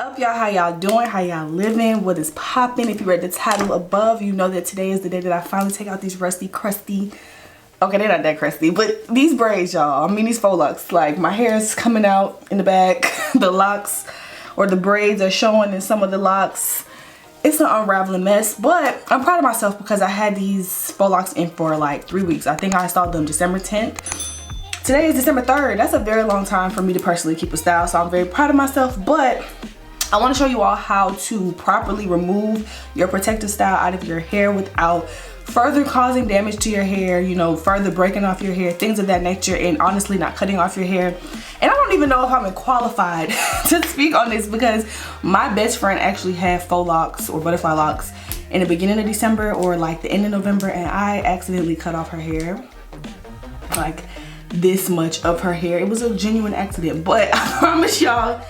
up, y'all? How y'all doing? How y'all living? What is popping? If you read the title above, you know that today is the day that I finally take out these rusty, crusty, okay, they're not that crusty, but these braids, y'all. I mean, these faux locks. Like, my hair is coming out in the back. The locks or the braids are showing in some of the locks. It's an unraveling mess, but I'm proud of myself because I had these faux locks in for like 3 weeks. I think I installed them December 10th. Today is December 3rd. That's a very long time for me to personally keep a style, so I'm very proud of myself. But I want to show you all how to properly remove your protective style out of your hair without further causing damage to your hair, you know, further breaking off your hair, things of that nature, and honestly not cutting off your hair. And I don't even know if I'm qualified to speak on this because my best friend actually had faux locks or butterfly locks in the beginning of December or like the end of November, and I accidentally cut off her hair. Like this much of her hair. It was a genuine accident, but I promise y'all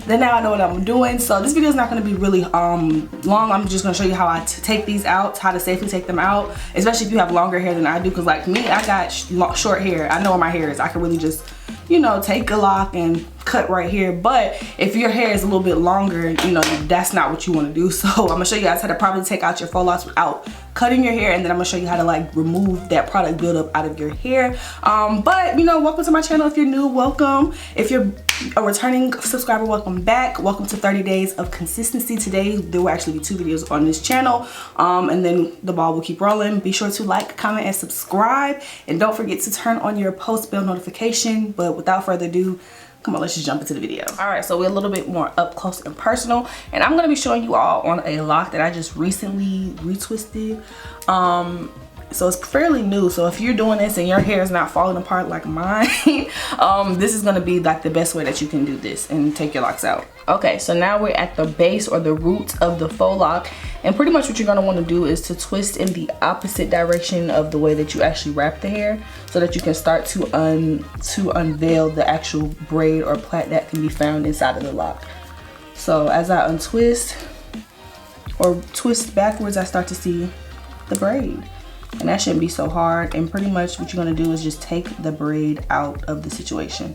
that now I know what I'm doing. So this video is not going to be really long. I'm just going to show you how I take these out, how to safely take them out, especially if you have longer hair than I do, because like me, I got short hair. I know where my hair is. I can really just, you know, take a lock and cut right here. But if your hair is a little bit longer, you know, that's not what you want to do. So I'm gonna show you guys how to properly take out your faux locks without cutting your hair, and then I'm gonna show you how to like remove that product buildup out of your hair. But you know, welcome to my channel. If you're new, welcome. If you're a returning subscriber, welcome back. Welcome to 30 days of consistency. Today there will actually be 2 videos on this channel, and then the ball will keep rolling. Be sure to like, comment, and subscribe, and don't forget to turn on your post bell notification. But without further ado, come on, let's just jump into the video. All right, so we're a little bit more up close and personal, and I'm gonna be showing you all on a lock that I just recently retwisted. So it's fairly new, so if you're doing this and your hair is not falling apart like mine, this is gonna be like the best way that you can do this and take your locks out. Okay, so now we're at the base or the root of the faux lock, and pretty much what you're gonna want to do is to twist in the opposite direction of the way that you actually wrap the hair, so that you can start to unveil the actual braid or plait that can be found inside of the lock. So as I untwist or twist backwards, I start to see the braid. And that shouldn't be so hard. And pretty much what you're gonna do is just take the braid out of the situation.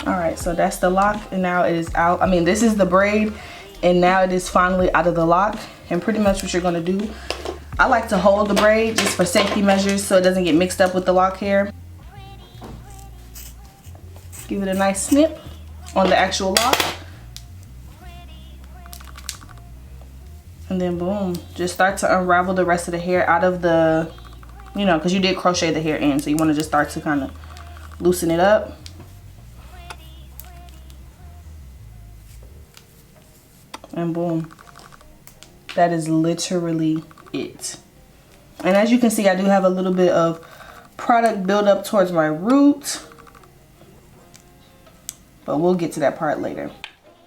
All right, so that's the lock, and now it is out. I mean, this is the braid, and now it is finally out of the lock. And pretty much what you're gonna do, I like to hold the braid just for safety measures so it doesn't get mixed up with the lock hair. Give it a nice snip on the actual lock, and then boom, just start to unravel the rest of the hair out of the, you know, because you did crochet the hair in, so you want to just start to kind of loosen it up. And boom, that is literally it. And as you can see, I do have a little bit of product buildup towards my root, but we'll get to that part later.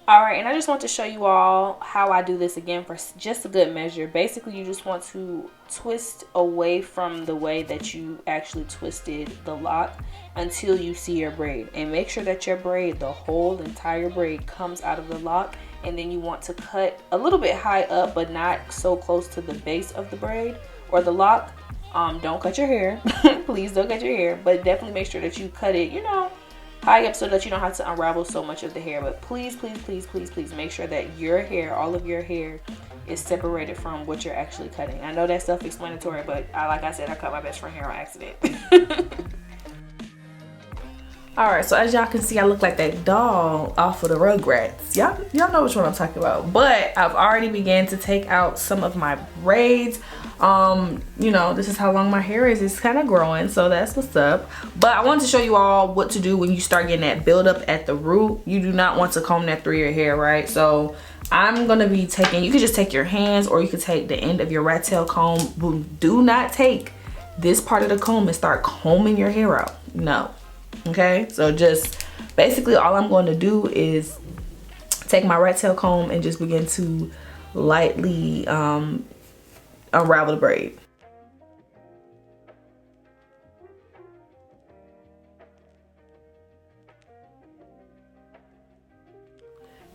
All right, and I just want to show you all how I do this again for just a good measure. Basically, you just want to twist away from the way that you actually twisted the lock until you see your braid. And make sure that your braid, the whole entire braid, comes out of the lock. And then you want to cut a little bit high up, but not so close to the base of the braid or the lock. Don't cut your hair. Please don't cut your hair. But definitely make sure that you cut it, you know, high up so that you don't have to unravel so much of the hair. But please, please, please, please, please make sure that your hair, all of your hair, is separated from what you're actually cutting. I know that's self-explanatory, but like I said, I cut my best friend hair on accident. All right, so as y'all can see, I look like that doll off of the Rugrats. Y'all know which one I'm talking about. But I've already began to take out some of my braids. You know, this is how long my hair is. It's kind of growing, so that's what's up. But I wanted to show you all what to do when you start getting that buildup at the root. You do not want to comb that through your hair, right? So I'm gonna be taking, you can just take your hands or you can take the end of your rat tail comb. But do not take this part of the comb and start combing your hair out. No. Okay, so just basically all I'm going to do is take my rat tail comb and just begin to lightly unravel the braid.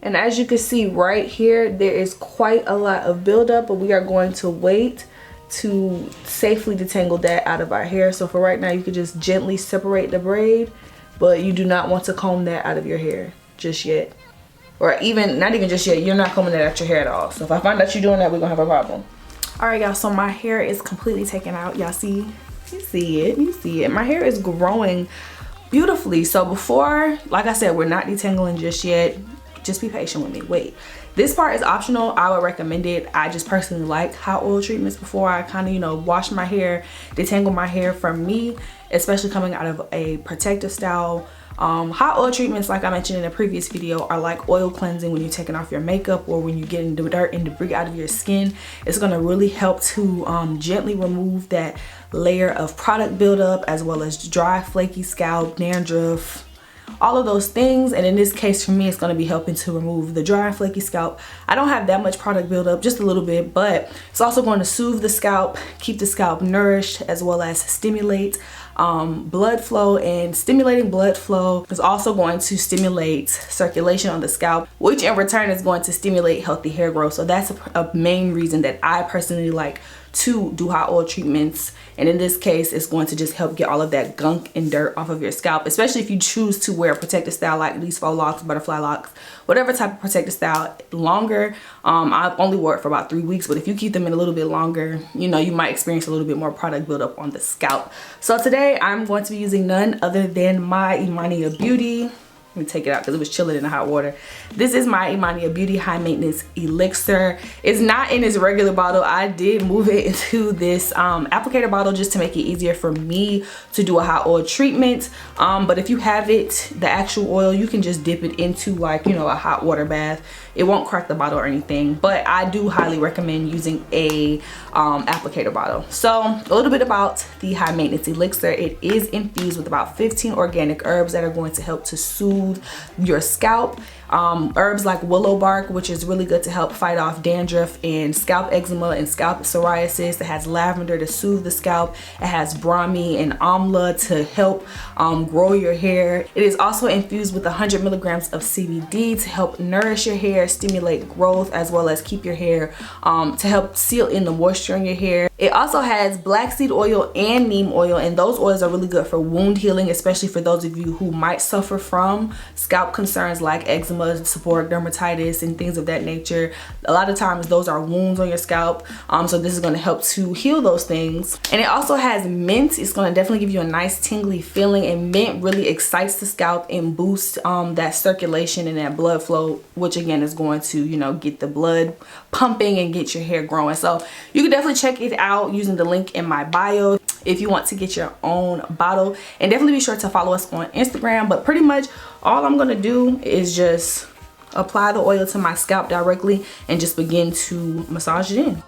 And as you can see right here, there is quite a lot of buildup, but we are going to wait to safely detangle that out of our hair. So for right now, you could just gently separate the braid, but you do not want to comb that out of your hair just yet. Or even, not even just yet, you're not combing that out your hair at all. So if I find out you're doing that, we're gonna have a problem. All right, y'all, so my hair is completely taken out. Y'all see, you see it. My hair is growing beautifully. So before, like I said, we're not detangling just yet. Just be patient with me, wait. This part is optional. I would recommend it. I just personally like hot oil treatments before I kind of, you know, wash my hair, detangle my hair. For me, especially coming out of a protective style, hot oil treatments, like I mentioned in a previous video, are like oil cleansing when you're taking off your makeup or when you're getting the dirt and debris out of your skin. It's going to really help to gently remove that layer of product buildup, as well as dry, flaky scalp, dandruff, all of those things. And in this case for me, it's going to be helping to remove the dry and flaky scalp. I don't have that much product buildup, just a little bit, but it's also going to soothe the scalp, keep the scalp nourished, as well as stimulate blood flow. And stimulating blood flow is also going to stimulate circulation on the scalp, which in return is going to stimulate healthy hair growth. So that's a main reason that I personally like to do hot oil treatments. And in this case, it's going to just help get all of that gunk and dirt off of your scalp, especially if you choose to wear a protective style like these faux locks, butterfly locks, whatever type of protective style longer. I've only wore it for about 3 weeks, but if you keep them in a little bit longer, you know, you might experience a little bit more product buildup on the scalp. So today I'm going to be using none other than my Imani Beauty. Let me take it out because it was chilling in the hot water. This is my Imani Beauty High Maintenance Elixir. It's not in this regular bottle. I did move it into this applicator bottle just to make it easier for me to do a hot oil treatment. But if you have it, the actual oil, you can just dip it into, like, you know, a hot water bath. It won't crack the bottle or anything, but I do highly recommend using a applicator bottle. So a little bit about the High Maintenance Elixir. It is infused with about 15 organic herbs that are going to help to soothe your scalp. Herbs like willow bark, which is really good to help fight off dandruff and scalp eczema and scalp psoriasis. It has lavender to soothe the scalp. It has brahmi and amla to help grow your hair. It is also infused with 100 milligrams of CBD to help nourish your hair, stimulate growth, as well as keep your hair to help seal in the moisture in your hair. It also has black seed oil and neem oil, and those oils are really good for wound healing, especially for those of you who might suffer from scalp concerns like eczema, seborrheic dermatitis, and things of that nature. A lot of times those are wounds on your scalp, so this is going to help to heal those things. And it also has mint. It's going to definitely give you a nice tingly feeling, and mint really excites the scalp and boosts that circulation and that blood flow, which again is going to, you know, get the blood pumping and get your hair growing. So you can definitely check it out using the link in my bio if you want to get your own bottle, and definitely be sure to follow us on Instagram. But pretty much all I'm gonna do is just apply the oil to my scalp directly and just begin to massage it in.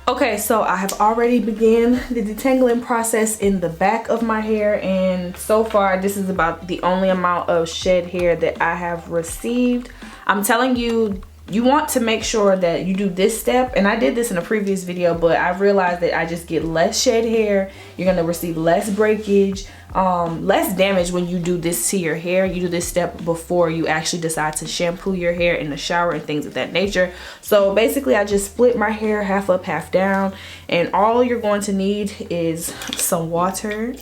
Okay, so I have already began the detangling process in the back of my hair, and so far this is about the only amount of shed hair that I have received. I'm telling you, you want to make sure that you do this step, and I did this in a previous video, but I've realized that I just get less shed hair. You're gonna receive less breakage, less damage when you do this to your hair. You do this step before you actually decide to shampoo your hair in the shower and things of that nature. So basically I just split my hair half up, half down, and all you're going to need is some water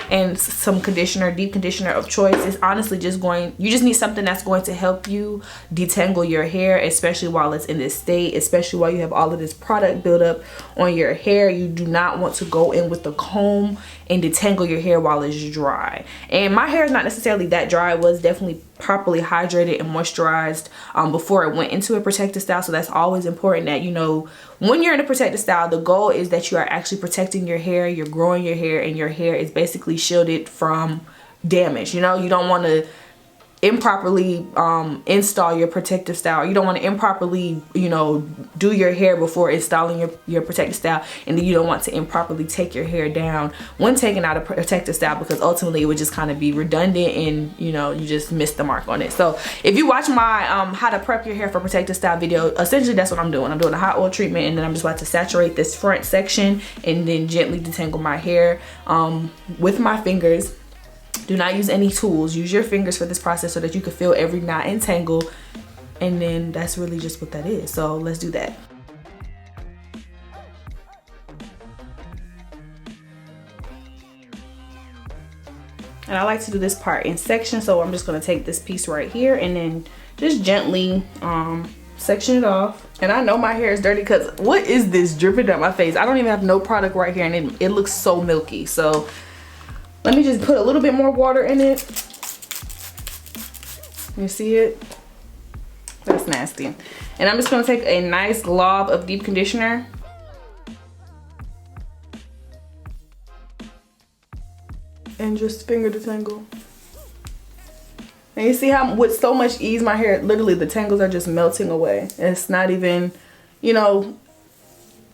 and some conditioner, deep conditioner of choice. It's honestly just you just need something that's going to help you detangle your hair, especially while it's in this state, especially while you have all of this product buildup on your hair. You do not want to go in with the comb and detangle your hair while it's dry. And my hair is not necessarily that dry. It was definitely properly hydrated and moisturized before it went into a protective style. So that's always important, that, you know, when you're in a protective style, the goal is that you are actually protecting your hair, you're growing your hair, and your hair is basically shielded from damage. You know, you don't want to improperly install your protective style. You don't want to improperly, you know, do your hair before installing your protective style, and then you don't want to improperly take your hair down when taking out a protective style, because ultimately it would just kind of be redundant and, you know, you just missed the mark on it. So if you watch my how to prep your hair for protective style video, essentially that's what I'm doing. I'm doing a hot oil treatment, and then I'm just about to saturate this front section and then gently detangle my hair with my fingers. Do not use any tools. Use your fingers for this process so that you can feel every knot and tangle, and then that's really just what that is. So let's do that. And I like to do this part in sections, so I'm just going to take this piece right here and then just gently section it off. And I know my hair is dirty because what is this dripping down my face? I don't even have no product right here, and it looks so milky. So let me just put a little bit more water in it. You see it? That's nasty. And I'm just going to take a nice glob of deep conditioner. And just finger detangle. And you see how with so much ease my hair, literally the tangles are just melting away. It's not even, you know,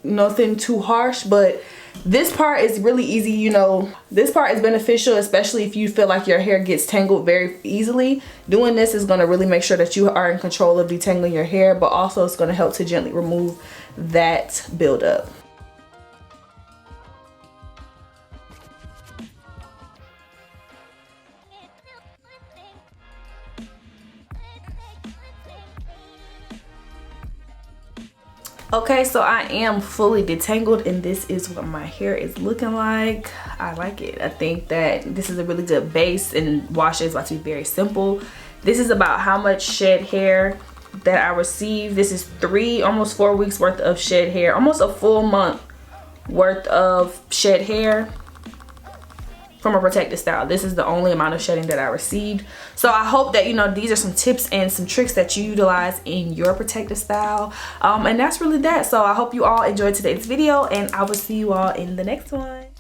nothing too harsh, but this part is really easy. You know, this part is beneficial, especially if you feel like your hair gets tangled very easily. Doing this is going to really make sure that you are in control of detangling your hair, but also it's going to help to gently remove that buildup. Okay, so I am fully detangled, and this is what my hair is looking like. I like it. I think that this is a really good base, and wash is about to be very simple. This is about how much shed hair that I received. This is almost 4 weeks worth of shed hair, almost a full month worth of shed hair from a protective style. This is the only amount of shedding that I received. So I hope that, you know, these are some tips and some tricks that you utilize in your protective style. And that's really that. So I hope you all enjoyed today's video, and I will see you all in the next one.